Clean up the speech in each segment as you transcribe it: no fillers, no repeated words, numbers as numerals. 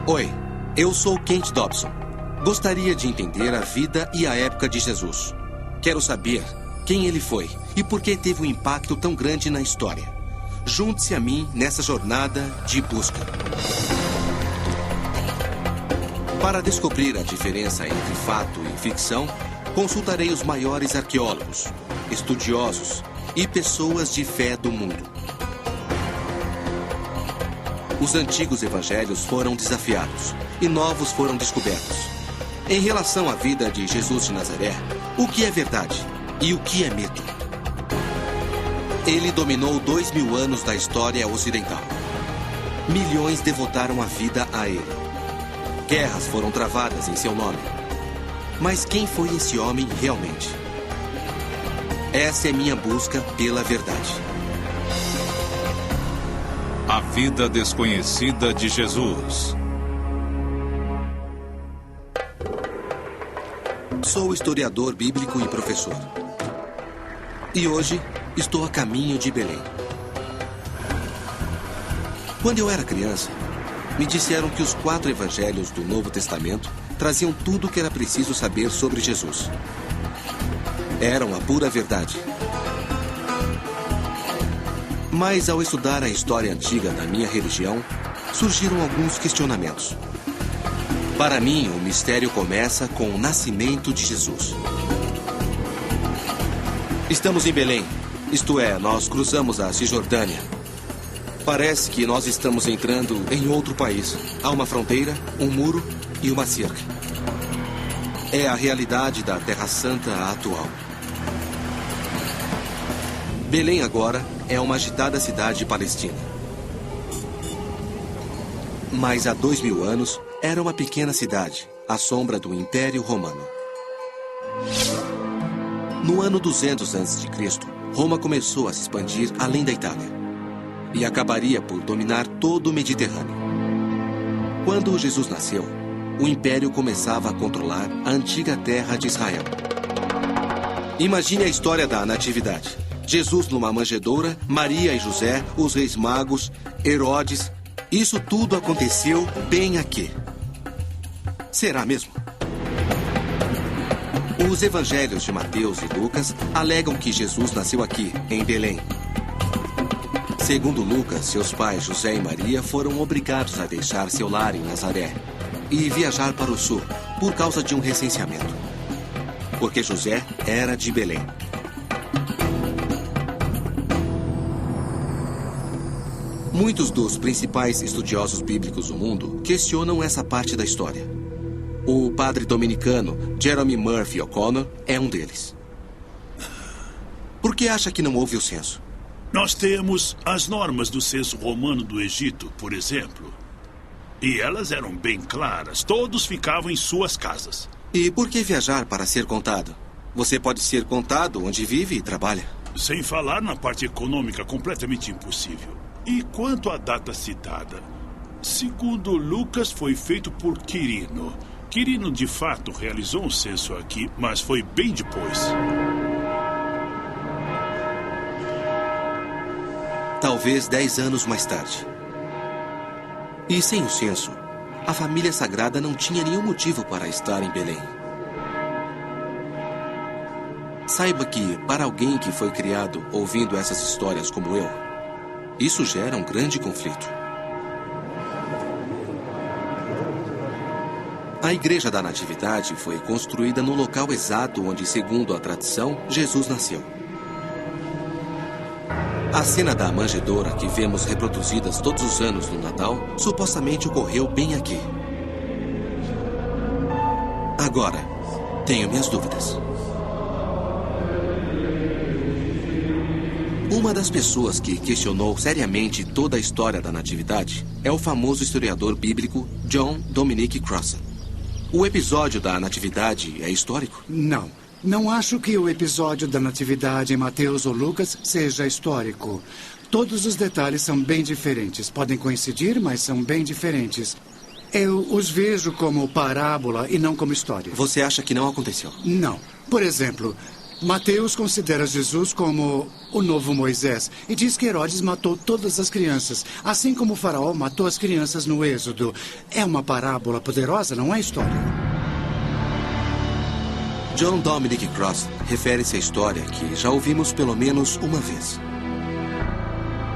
Oi, eu sou Kent Dobson. Gostaria de entender a vida e a época de Jesus. Quero saber quem ele foi e por que teve um impacto tão grande na história. Junte-se a mim nessa jornada de busca. Para descobrir a diferença entre fato e ficção, consultarei os maiores arqueólogos, estudiosos e pessoas de fé do mundo. Os antigos evangelhos foram desafiados e novos foram descobertos. Em relação à vida de Jesus de Nazaré, o que é verdade e o que é mito? Ele dominou 2000 anos da história ocidental. Milhões devotaram a vida a ele. Guerras foram travadas em seu nome. Mas quem foi esse homem realmente? Essa é minha busca pela verdade. A vida desconhecida de Jesus. Sou historiador bíblico e professor. E hoje estou a caminho de Belém. Quando eu era criança, me disseram que os 4 evangelhos do Novo Testamento traziam tudo o que era preciso saber sobre Jesus. Eram a pura verdade. Mas ao estudar a história antiga da minha religião, surgiram alguns questionamentos. Para mim, o mistério começa com o nascimento de Jesus. Estamos em Belém, isto é, nós cruzamos a Cisjordânia. Parece que nós estamos entrando em outro país. Há uma fronteira, um muro e uma cerca. É a realidade da Terra Santa atual. Belém agora é uma agitada cidade palestina. Mas há 2000 anos era uma pequena cidade, à sombra do Império Romano. No ano 200 a.C., Roma começou a se expandir além da Itália e acabaria por dominar todo o Mediterrâneo. Quando Jesus nasceu, o Império começava a controlar a antiga terra de Israel. Imagine a história da Natividade. Jesus numa manjedoura, Maria e José, os reis magos, Herodes. Isso tudo aconteceu bem aqui. Será mesmo? Os evangelhos de Mateus e Lucas alegam que Jesus nasceu aqui, em Belém. Segundo Lucas, seus pais José e Maria foram obrigados a deixar seu lar em Nazaré e viajar para o sul por causa de um recenseamento. Porque José era de Belém. Muitos dos principais estudiosos bíblicos do mundo questionam essa parte da história. O padre dominicano Jeremy Murphy O'Connor é um deles. Por que acha que não houve o censo? Nós temos as normas do censo romano do Egito, por exemplo. E elas eram bem claras. Todos ficavam em suas casas. E por que viajar para ser contado? Você pode ser contado onde vive e trabalha. Sem falar na parte econômica, completamente impossível. E quanto à data citada? Segundo Lucas, foi feito por Quirino. Quirino, de fato, realizou um censo aqui, mas foi bem depois. Talvez 10 anos mais tarde. E sem o censo, a família sagrada não tinha nenhum motivo para estar em Belém. Saiba que, para alguém que foi criado ouvindo essas histórias como eu, isso gera um grande conflito. A Igreja da Natividade foi construída no local exato onde, segundo a tradição, Jesus nasceu. A cena da manjedoura que vemos reproduzidas todos os anos no Natal supostamente ocorreu bem aqui. Agora, tenho minhas dúvidas. Uma das pessoas que questionou seriamente toda a história da Natividade é o famoso historiador bíblico John Dominic Crossan. O episódio da Natividade é histórico? Não. Não acho que o episódio da Natividade em Mateus ou Lucas seja histórico. Todos os detalhes são bem diferentes. Podem coincidir, mas são bem diferentes. Eu os vejo como parábola e não como história. Você acha que não aconteceu? Não. Por exemplo, Mateus considera Jesus como o novo Moisés e diz que Herodes matou todas as crianças, assim como o faraó matou as crianças no Êxodo. É uma parábola poderosa, não é história? John Dominic Cross refere-se à história que já ouvimos pelo menos uma vez.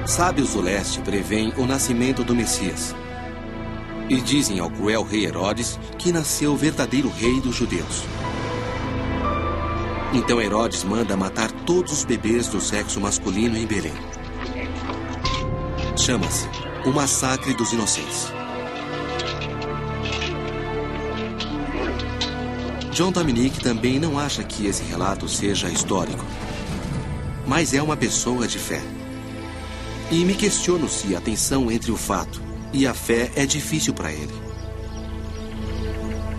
Sábios do leste preveem o nascimento do Messias e dizem ao cruel rei Herodes que nasceu o verdadeiro rei dos judeus. Então Herodes manda matar todos os bebês do sexo masculino em Belém. Chama-se o Massacre dos Inocentes. John Dominic também não acha que esse relato seja histórico, mas é uma pessoa de fé. E me questiono se a tensão entre o fato e a fé é difícil para ele.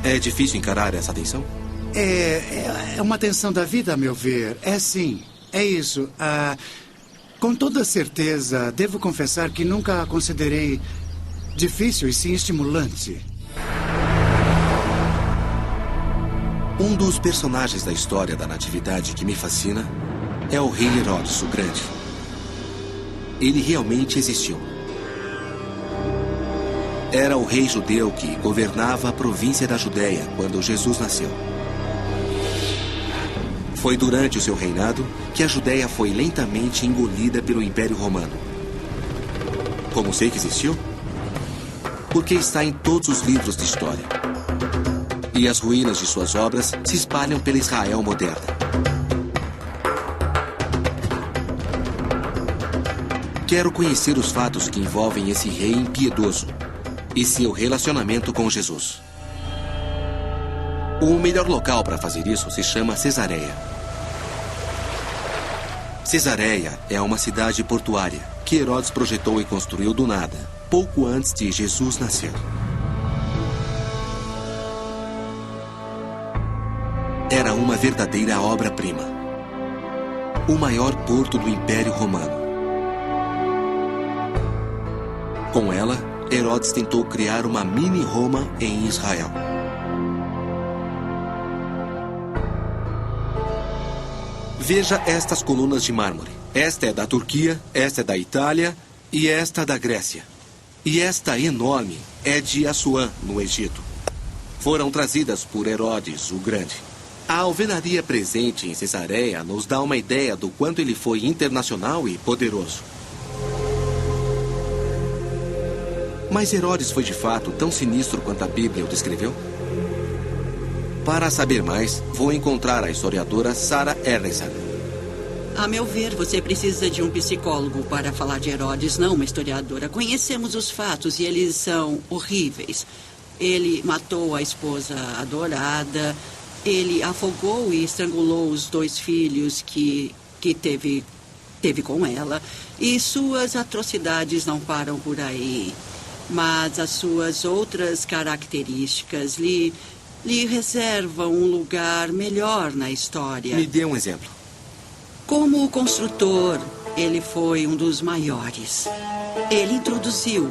É difícil encarar essa tensão? É uma tensão da vida, a meu ver. É sim, é isso. Com toda certeza, devo confessar que nunca a considerei difícil e sim estimulante. Um dos personagens da história da Natividade que me fascina é o rei Herodes o Grande. Ele realmente existiu. Era o rei judeu que governava a província da Judéia quando Jesus nasceu. Foi durante o seu reinado que a Judéia foi lentamente engolida pelo Império Romano. Como sei que existiu? Porque está em todos os livros de história. E as ruínas de suas obras se espalham pela Israel moderna. Quero conhecer os fatos que envolvem esse rei impiedoso e seu relacionamento com Jesus. O melhor local para fazer isso se chama Cesareia. Cesareia é uma cidade portuária que Herodes projetou e construiu do nada, pouco antes de Jesus nascer. Era uma verdadeira obra-prima. O maior porto do Império Romano. Com ela, Herodes tentou criar uma mini-Roma em Israel. Veja estas colunas de mármore. Esta é da Turquia, esta é da Itália e esta da Grécia. E esta enorme é de Assuã, no Egito. Foram trazidas por Herodes o Grande. A alvenaria presente em Cesareia nos dá uma ideia do quanto ele foi internacional e poderoso. Mas Herodes foi de fato tão sinistro quanto a Bíblia o descreveu? Para saber mais, vou encontrar a historiadora Sarah Ellison. A meu ver, você precisa de um psicólogo para falar de Herodes, não uma historiadora. Conhecemos os fatos e eles são horríveis. Ele matou a esposa adorada, ele afogou e estrangulou os 2 filhos que teve com ela. E suas atrocidades não param por aí. Mas as suas outras características lhe reservam um lugar melhor na história. Me dê um exemplo. Como construtor, ele foi um dos maiores. Ele introduziu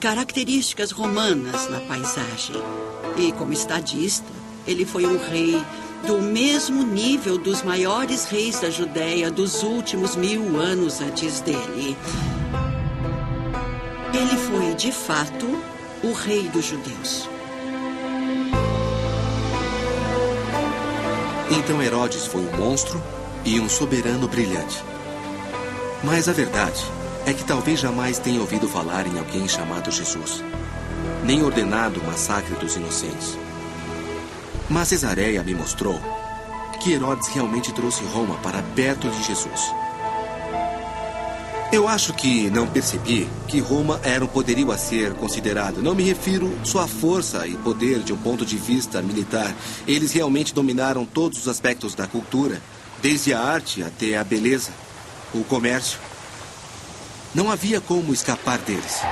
características romanas na paisagem. E como estadista, ele foi um rei do mesmo nível dos maiores reis da Judéia dos últimos 1000 anos antes dele. Ele foi, de fato, o rei dos judeus. Então Herodes foi um monstro e um soberano brilhante. Mas a verdade é que talvez jamais tenha ouvido falar em alguém chamado Jesus, nem ordenado o massacre dos inocentes. Mas Cesareia me mostrou que Herodes realmente trouxe Roma para perto de Jesus. Eu acho que não percebi que Roma era um poderio a ser considerado. Não me refiro só à força e poder de um ponto de vista militar. Eles realmente dominaram todos os aspectos da cultura, desde a arte até a beleza, o comércio. Não havia como escapar deles.